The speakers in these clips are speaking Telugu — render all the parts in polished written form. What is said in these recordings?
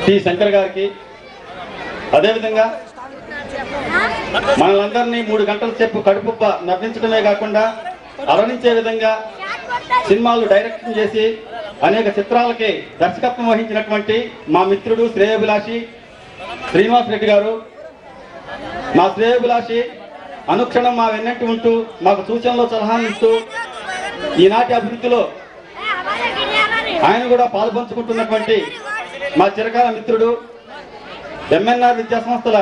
టి శంకర్ గారికి, అదేవిధంగా మనలందరినీ 3 గంటల సేపు కడుపుబ్బ నవ్వించడమే కాకుండా అలరించే విధంగా సినిమాలు డైరెక్షన్ చేసి అనేక చిత్రాలకి దర్శకత్వం వహించినటువంటి మా మిత్రుడు శ్రేయోభిలాషి శ్రీనివాస్ రెడ్డి గారు. మా శ్రేయోభిలాషి అనుక్షణం మా వెన్నట్టు ఉంటూ మాకు సూచనలు సలహాలు ఇస్తూ ఈనాటి అభివృద్ధిలో ఆయన కూడా పాల్పంచుకుంటున్నటువంటి మా చిరకాల మిత్రుడు ఎంఎన్ఆర్ విద్యాసంస్థల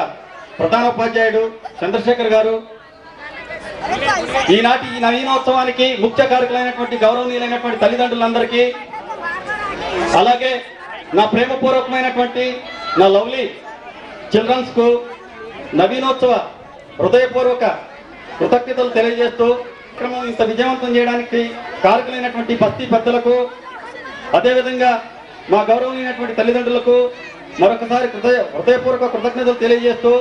ప్రధానోపాధ్యాయుడు చంద్రశేఖర్ గారు. ఈనాటి ఈ నవీనోత్సవానికి ముఖ్య కారకులైనటువంటి గౌరవనీయులైనటువంటి తల్లిదండ్రులందరికీ, అలాగే నా ప్రేమపూర్వకమైనటువంటి నా లవ్లీ చిల్డ్రన్స్ కు నవీనోత్సవ హృదయపూర్వక కృతజ్ఞతలు తెలియజేస్తూ కార్యక్రమం ఇంత విజయవంతం చేయడానికి కారకులైనటువంటి బస్తీ పెద్దలకు, అదేవిధంగా మా గౌరవనీయమైనటువంటి తల్లిదండ్రులకు మరొకసారి హృదయపూర్వక కృతజ్ఞతలు తెలియజేస్తూ,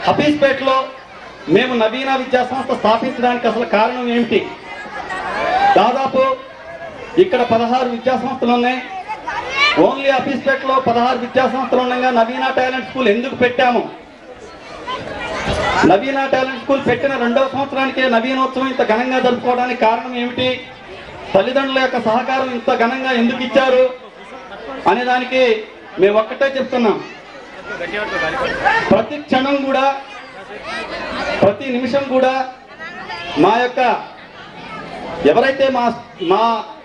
హఫీజ్పేటలో మేము నవీన విద్యా సంస్థ స్థాపించడానికి అసలు కారణం ఏమిటి? దాదాపు ఇక్కడ 16 విద్యా సంస్థలు ఉన్నాయి. ఓన్లీ హఫీజ్పేటలో 16 విద్యా సంస్థలు ఉండగా నవీన టాలెంట్ స్కూల్ ఎందుకు పెట్టాము? నవీన టాలెంట్ స్కూల్ పెట్టిన 2వ సంవత్సరానికే నవీనోత్సవం ఇంత ఘనంగా జరుపుకోవడానికి కారణం ఏమిటి? తల్లిదండ్రుల యొక్క సహకారం ఇంత ఘనంగా ఎందుకు ఇచ్చారు అనే దానికి మేము ఒక్కటే చెప్తున్నాం. ప్రతి క్షణం కూడా, ప్రతి నిమిషం కూడా మా యొక్క ఎవరైతే మా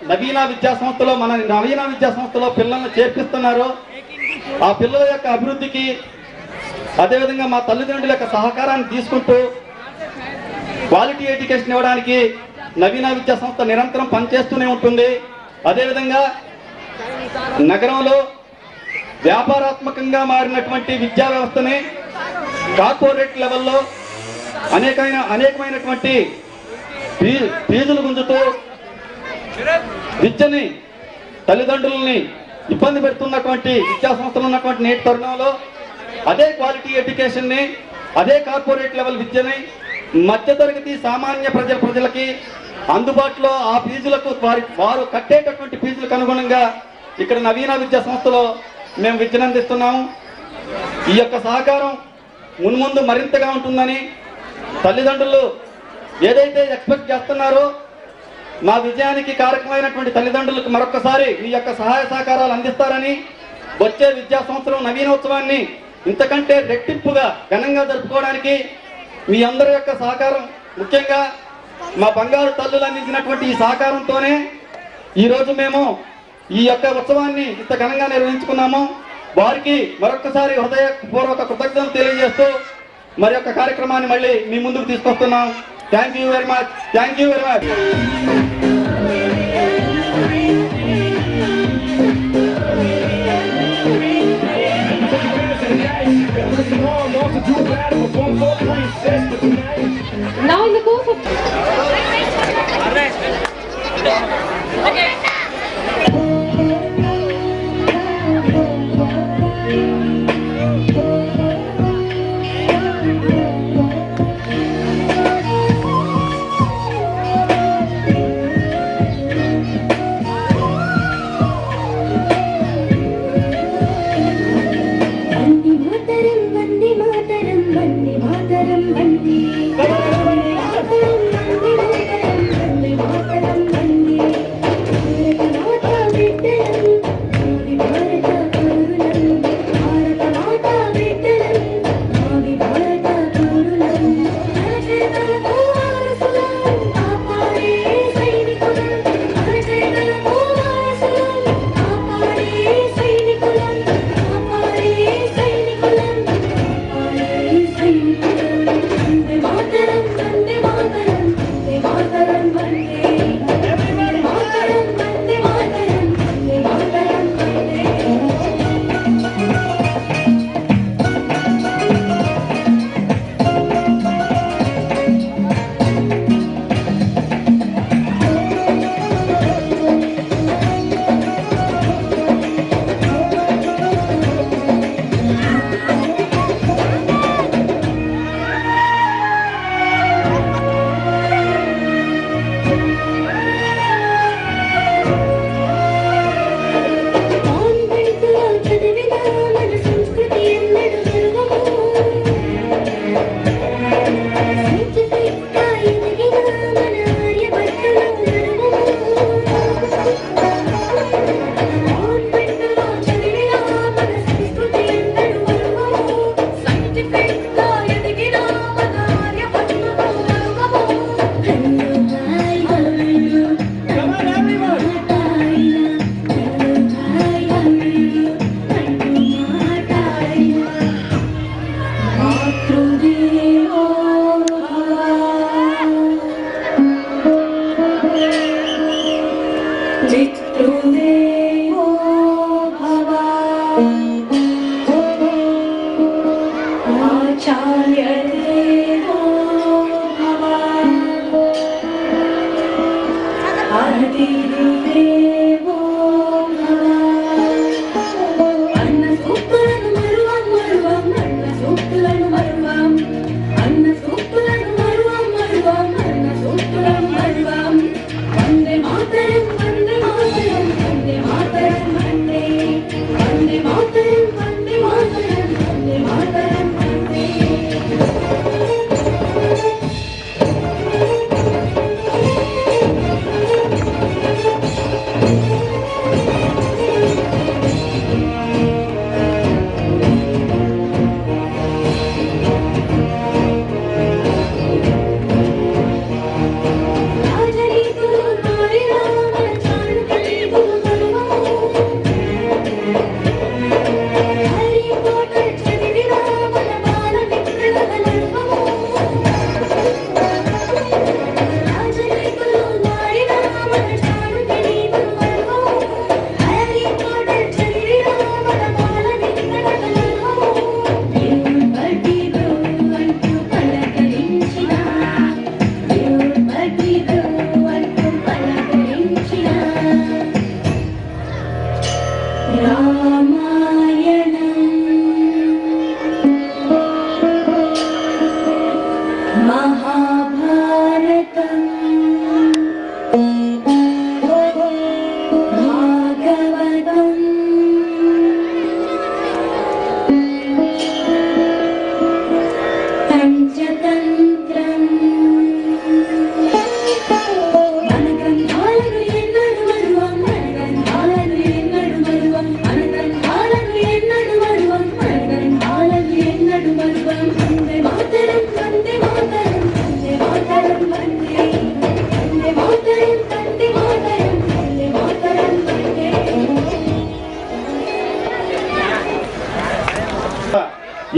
నవీన విద్యా సంస్థలో మన నవీన విద్యా సంస్థలో పిల్లల్ని చేర్పిస్తున్నారో ఆ పిల్లల యొక్క అభివృద్ధికి, అదేవిధంగా మా తల్లిదండ్రుల యొక్క సహకారాన్ని తీసుకుంటూ క్వాలిటీ ఎడ్యుకేషన్ ఇవ్వడానికి నవీన విద్యా సంస్థ నిరంతరం పనిచేస్తూనే ఉంటుంది. అదేవిధంగా నగరంలో వ్యాపారాత్మకంగా మారినటువంటి విద్యా వ్యవస్థని కార్పొరేట్ లెవెల్లో అనేకమైనటువంటి ఫీజులు గుంజుతూ విద్యని తల్లిదండ్రులని ఇబ్బంది పెడుతున్నటువంటి విద్యా సంస్థలు ఉన్నటువంటి నేటి తరుణంలో అదే క్వాలిటీ ఎడ్యుకేషన్ని, అదే కార్పొరేట్ లెవెల్ విద్యని మధ్యతరగతి సామాన్య ప్రజలకి అందుబాటులో ఆ ఫీజులకు వారు కట్టేటటువంటి ఫీజులకు అనుగుణంగా ఇక్కడ నవీన విద్యా సంస్థలో మేము విద్యను అందిస్తున్నాము. ఈ యొక్క సహకారం మున్ముందు మరింతగా ఉంటుందని తల్లిదండ్రులు ఏదైతే ఎక్స్పెక్ట్ చేస్తున్నారో మా విజయానికి కారకమైనటువంటి తల్లిదండ్రులకు మరొకసారి మీ యొక్క సహాయ సహకారాలు అందిస్తారని, వచ్చే విద్యా సంవత్సరం నవీనోత్సవాన్ని ఇంతకంటే రెట్టింపుగా ఘనంగా జరుపుకోవడానికి మీ అందరి యొక్క సహకారం, ముఖ్యంగా మా బంగారు తల్లులు అందించినటువంటి ఈ సహకారంతోనే ఈరోజు మేము ఈ యొక్క ఉత్సవాన్ని ఇంత ఘనంగా నిర్వహించుకున్నాము. వారికి మరొకసారి హృదయపూర్వక కృతజ్ఞతలు తెలియజేస్తూ మరి యొక్క కార్యక్రమాన్ని మళ్ళీ మీ ముందుకు తీసుకొస్తున్నాం. Thank you very much. Thank you very much. Now in the course of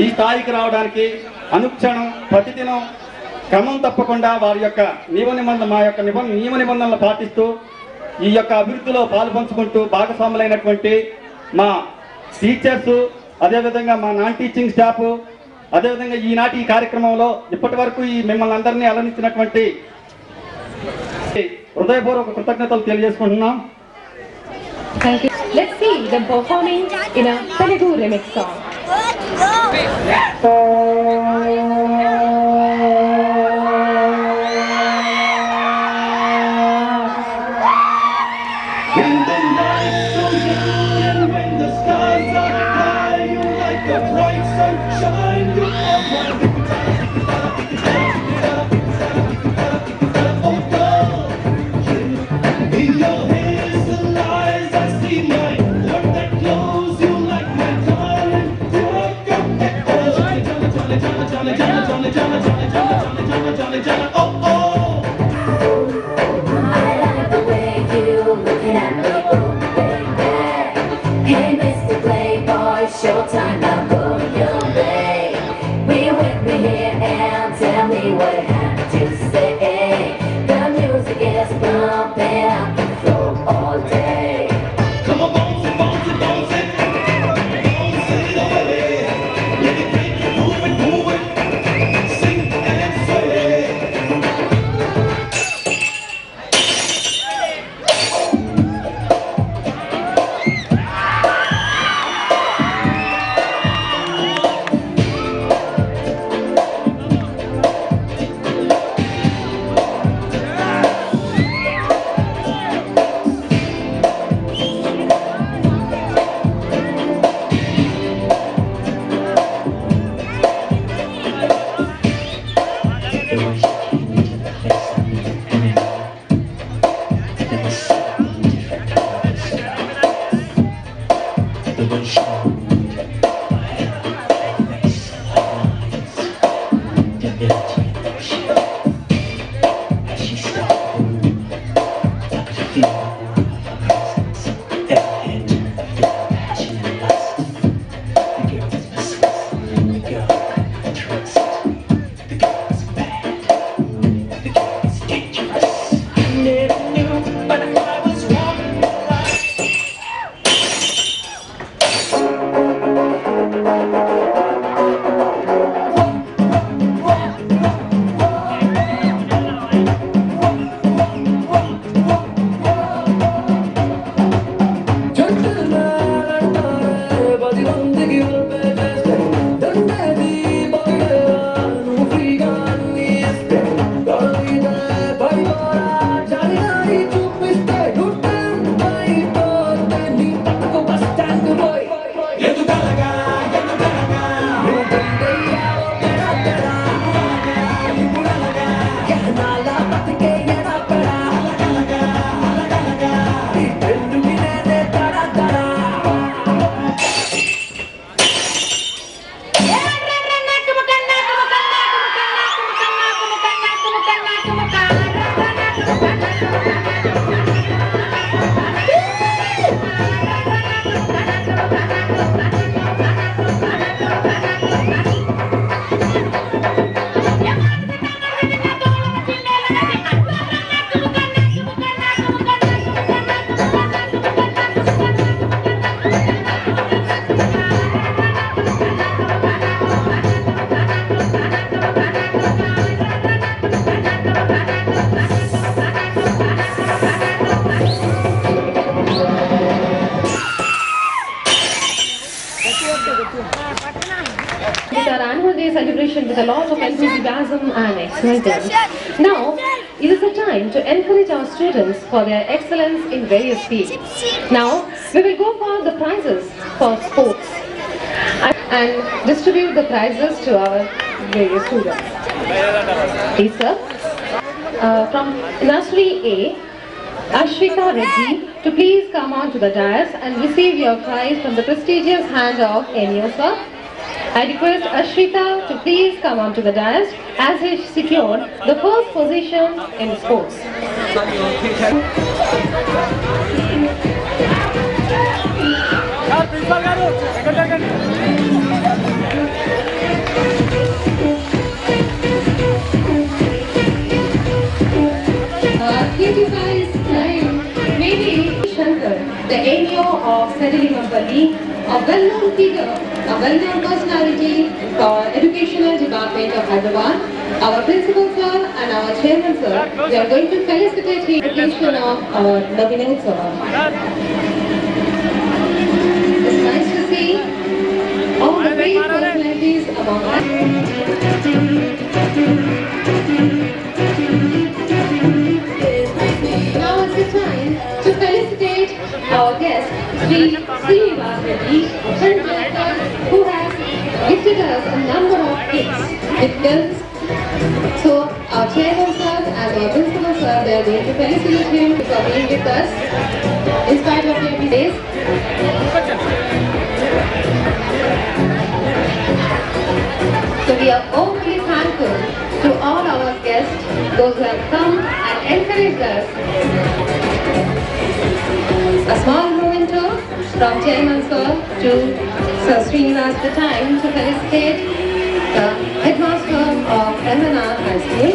ఈ స్థాయికి రావడానికి అనుక్షణం ప్రతిదినం క్రమం తప్పకుండా వారి యొక్క నియమ నిబంధనలు పాటిస్తూ ఈ యొక్క అభివృద్ధిలో పాల్పంచుకుంటూ భాగస్వాములైనటువంటి మా టీచర్స్, అదేవిధంగా మా నాన్ టీచింగ్ స్టాఫ్, అదేవిధంగా ఈనాటి ఈ కార్యక్రమంలో ఇప్పటి వరకు ఈ మిమ్మల్ని అందరినీ అలరించినటువంటి హృదయపూర్వక కృతజ్ఞతలు తెలియజేసుకుంటున్నాం. Thank you. Let's see them performing in a Telugu remix song. When the night's so young and when the stars are high, you like the bright sunshine, you are my oh girl, in your hair's the lies I see, my work that clothes you like my darling, rock up that Jolly, oh oh. Showtime, now go your way. Be with me here and tell me what I have to say. The music is bumping up the floor all day. Come on, bounce it, bounce it, bounce it. Bounce it away. Let it take you, move it, move it. Sing and sway. with a lot of enthusiasm and excitement. Now, it is a time to encourage our students for their excellence in various fields. Now, we will go for the prizes for sports and distribute the prizes to our various students. Please, sir. From Nursery A, Ashwika Reddy, to please come on to the dais and receive your prize from the prestigious hand of Enio sir. I request Ashwika to please come on to the dais as he secured the first position in sports. Maybe Shankar, the Enio of Sadilimapalli, a well-known figure, a well-known personality for Educational Department of Hyderabad, our principal sir and our chairman sir, we are going to felicitate the education of our Navinood sir. It's nice to see all the great personalities among us. Now is the time to felicitate our guest, Sri Srinivas Reddy, who has gifted us a number of gifts with films. So our chairman sir and our principal sir, they are going to felicitate him for being with us in spite of your days. So we are overly thankful to all our guests, those who have come and encouraged us. A small memento from Chairman Sir to Sir Srinivas the time to felicitate the headmaster of MNR High School.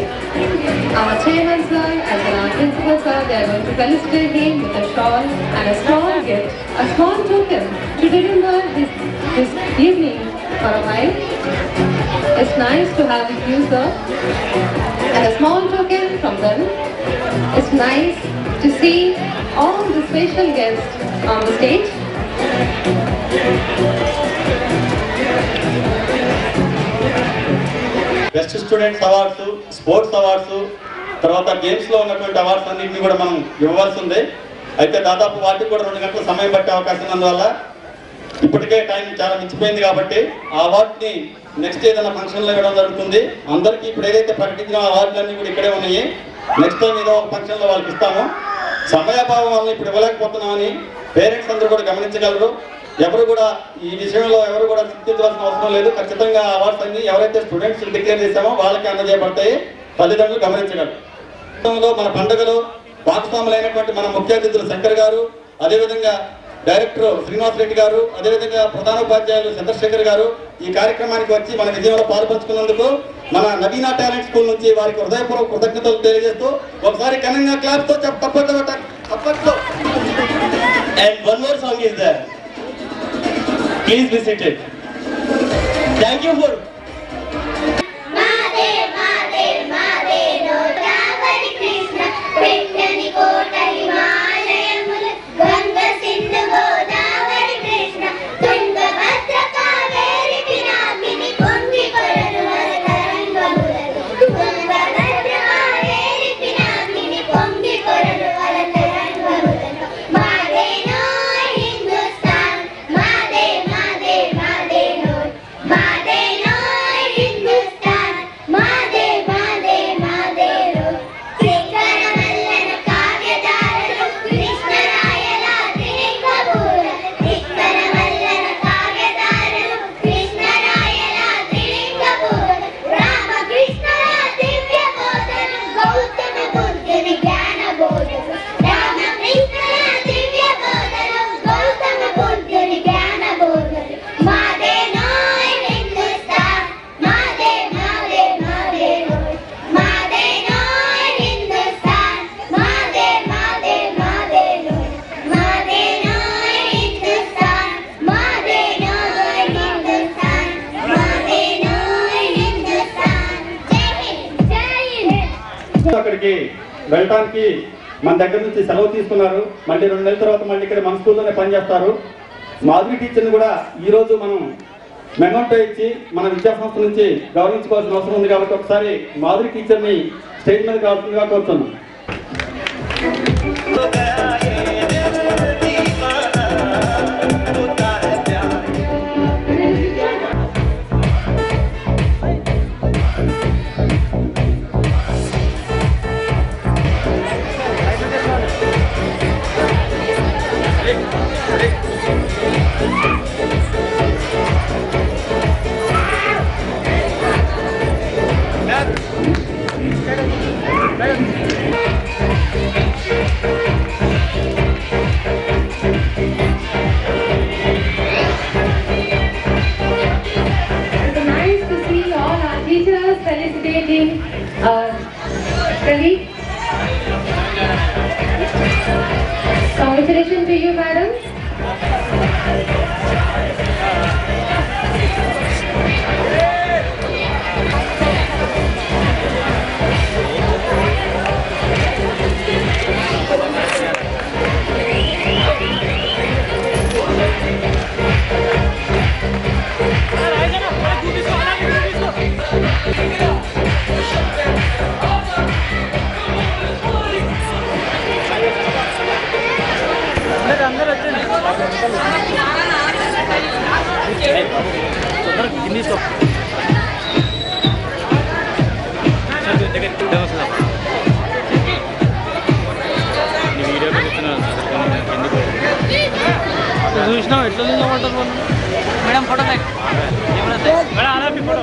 Our Chairman Sir as well as our Principal Sir, they are going to felicitate him with a shawl and a small gift, a small token to remember his evening for a while. It's nice to have with you, sir. And a small token from them. It's nice to see all the special guests on the stage. Best students awards, sports awards, తర్వాత గేమ్స్లో ఉన్నటువంటి అవార్డ్స్ అన్నింటినీ కూడా మనం ఇవ్వవలసి ఉంది. అయితే దాదాపు వాటికి కూడా 2 గంటల సమయం పట్టే అవకాశం ఉన్నందువల్ల ఇప్పటికే టైం చాలా మించిపోయింది కాబట్టి ఆ అవార్డుని నెక్స్ట్ ఏదైనా ఫంక్షన్లో ఇవ్వడం జరుగుతుంది. అందరికీ ఇప్పుడు ఏదైతే ప్రకటించిన అవార్డులన్నీ కూడా ఇక్కడే ఉన్నాయి. నెక్స్ట్ టైం ఏదో ఒక ఫంక్షన్లో వాళ్ళకి ఇస్తాము. సమయాభావం వల్ల ఇప్పుడు ఇవ్వలేకపోతున్నామని పేరెంట్స్ అందరూ కూడా గమనించగలరు. ఎవరు కూడా ఈ విషయంలో ఎవరు కూడా చింతించవలసిన అవసరం లేదు. ఖచ్చితంగా అవార్డ్స్ అన్ని ఎవరైతే స్టూడెంట్స్ డిక్లేర్ చేశామో వాళ్ళకి అందజేయబడతాయి. తల్లిదండ్రులు గమనించగలరు. మన పండుగలో భాగస్వాములైనటువంటి మన ముఖ్య అతిథులు శంకర్ గారు, అదేవిధంగా డైరెక్టర్ శ్రీనివాస్ రెడ్డి గారు, అదేవిధంగా ప్రధానోపాధ్యాయులు చంద్రశేఖర్ గారు ఈ కార్యక్రమానికి వచ్చి మన విజయంలో పాల్పంచుకున్నందుకు మన నవీనా టాలెంట్ స్కూల్ నుంచి వారికి హృదయపూర్వక కృతజ్ఞతలు తెలియజేస్తూ ఒకసారి ఘనంగా క్లాప్తో తప్పట్లో. And one more song is there. Please be seated. Thank you for. అక్కడికి వెళ్ళటానికి మన దగ్గర నుంచి సెలవు తీసుకున్నారు. మళ్ళీ 2 నెలల తర్వాత మళ్ళీ ఇక్కడ మన స్కూల్లోనే పనిచేస్తారు. మాధురి టీచర్ని కూడా ఈరోజు మనం మెమోటో ఇచ్చి మన విద్యా సంస్థ నుంచి గౌరవించుకోవాల్సిన అవసరం ఉంది కాబట్టి ఒకసారి మాధురి టీచర్ని స్టేజ్ మీద కావాల్సిందిగా కోరుతున్నాను. Felicitating colleague. Congratulations to you, madam. చూసినా ఎట్లా నిలబడ్డారు మేడం ఫోటో మేడం అలా ఫోటో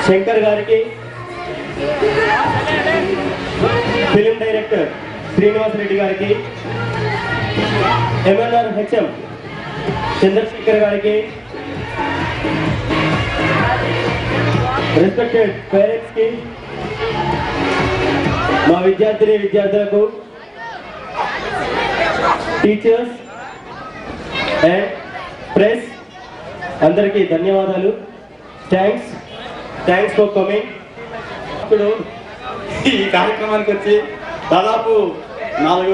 శంకర్ గారికి, ఫిలిం డైరెక్టర్ శ్రీనివాస్ రెడ్డి గారికి, ఎంఎన్ఆర్ హెచ్ఎం చంద్రశేఖర్ గారికి, రెస్పెక్టెడ్ పేరెంట్స్ కి, మా విద్యార్థులకు, టీచర్స్ అండ్ ప్రెస్ అందరికీ ధన్యవాదాలు. Thanks for coming. ఇప్పుడు ఈ కార్యక్రమానికి వచ్చి దాదాపు నాలుగు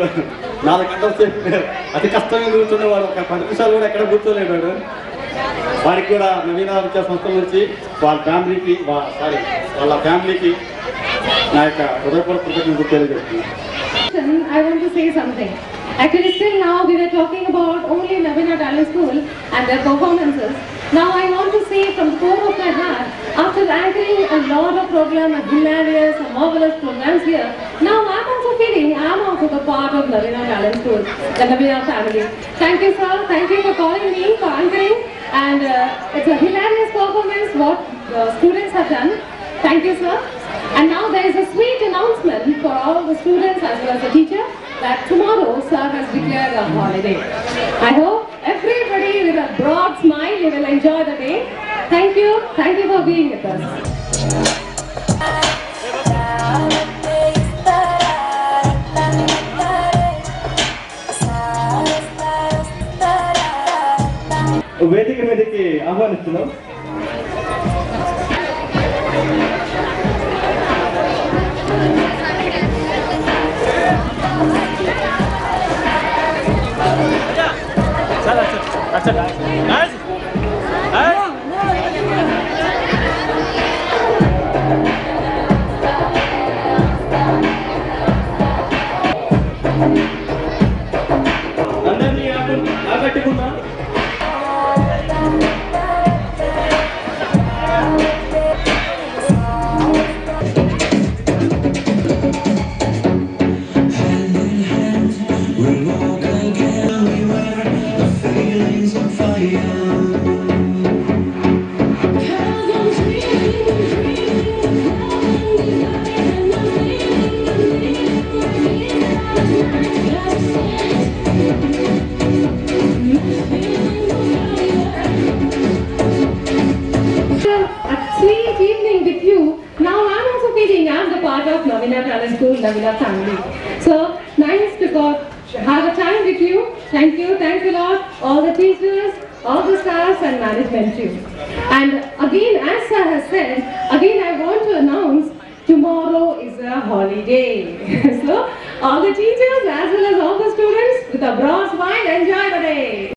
గంటల సేపు అతి కష్టంగా కూర్చునేవాడు. ఒక 10 నిమిషాలు కూడా ఎక్కడ కూర్చోలేడు. వారికి కూడా నవీన విద్యా సంస్థల నుంచి వాళ్ళ ఫ్యామిలీకి నా యొక్క హృదయపూర్వక కృతజ్ఞతలు తెలియజేస్తున్నాను. I want to say something. Actually, still now we were talking about only Navina Talent School and their performances. Now I want to say from the core of my heart, after anchoring a lot of programs, hilarious and marvelous programs here, now I'm also feeling I am also the part of Navina Talent School, the Navina family. Thank you, sir. Thank you for calling me, for anchoring. And it's a hilarious performance what the students have done. Thank you, sir. And now there is a sweet announcement for all the students as well as the teacher that tomorrow sir has declared a holiday. I hope everybody with a broad smile you will enjoy the day. Thank you. Thank you for being with us. వేదిక మీదకి ఆహ్వానిస్తున్నాం. అందరినీ ఆకట్టుకున్నా. Navina Talent School, Navina family. So nice to have a time with you. Thank you, thanks a lot, all the teachers, all the staffs and management too. And again, as sir has said, again I want to announce tomorrow is a holiday. So all the teachers as well as all the students with a broad smile enjoy the day.